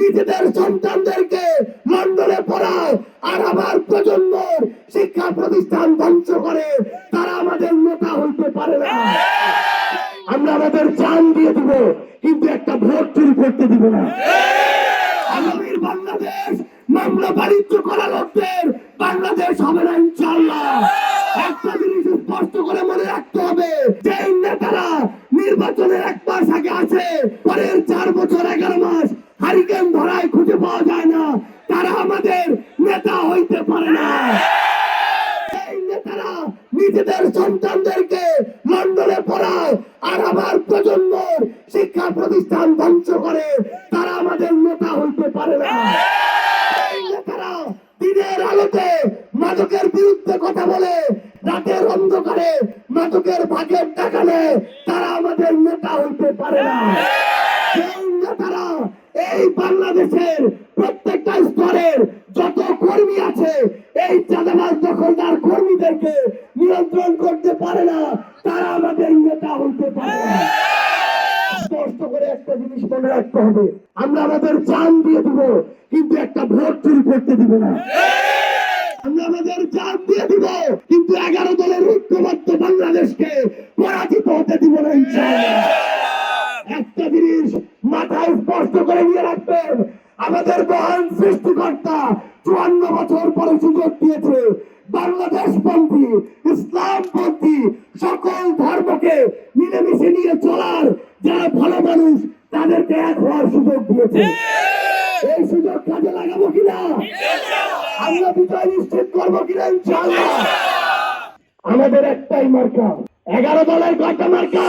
নিজেদের সন্তানদেরকে লন্ডনে পড়ায় আর আমার প্রজন্মের শিক্ষা প্রতিষ্ঠান ধ্বংস করে, তারা আমাদের নেতা হইতে পারে না। আমরা আমাদের জান দিয়ে দিব, কিন্তু একটা ভোট চুরি করতে দিব না। আগামীর বাংলাদেশ মামলা বাণিজ্য করা লোকদের বাংলাদেশ হবে না ইনশাআল্লাহ। একটা জিনিস স্পষ্ট করে মনে রাখতে হবে, যে নেতারা নির্বাচনের 1 মাস আগে আছে, পরের 4 বছর 11 মাস হারিকেন ধরায় খুঁজে পাওয়া যায় না, তারা আমাদের নেতা হইতে পারে না। এই নেতারা নিজেদের সন্তানদেরকে লন্ডনে পড়ায় আর আমার প্রজন্মের শিক্ষা প্রতিষ্ঠান ধ্বংস করে, তারা আমাদের নেতা হইতে পারে না। এই নেতারা দিনের আলোতে মাদকের বিরুদ্ধে কথা বলে, রাতের অন্ধকারে মাদকের ভাগের টাকা নেয়, তারা আমাদের নেতা হইতে পারে না। এই নেতারা এই বাংলাদেশের প্রত্যেকটা স্তরের যত কর্মী আছে, এই চাঁদাবাজ দখলদার কর্মীদেরকে নিয়ন্ত্রণ করতে পারে না, তারা আমাদের নেতা হইতে পারে না। স্পষ্ট করে একটা জিনিস মনে রাখতে হবে, আমরা আমাদের জান দিয়ে দিব, কিন্তু একটা ভোট চুরি করতে দিব না। আমরা আমাদের জান দিয়ে দিব, কিন্তু 11 দলের ঐক্যবদ্ধ বাংলাদেশকে পরাজিত হতে দিব না ইনশাআল্লাহ। একটা জিনিস মাথায় স্পষ্ট করে নিয়ে রাখবেন, আমাদের মহান সৃষ্টিকর্তা 54 বছর পরে সুযোগ দিয়েছে বাংলাদেশপন্থী, ইসলামপন্থী সকল ধর্মকে মিলেমিশে নিয়ে চলার যারা ভালো মানুষ, তাদেরকে এক হওয়ার সুযোগ দিয়েছে। এই সুযোগ কাজে লাগাবো কিনা, আমরা বিজয় নিশ্চিত করবো কিনা ইনশাআল্লাহ। আমাদের একটাই মার্কা, 11 দলের কয়টা মার্কা?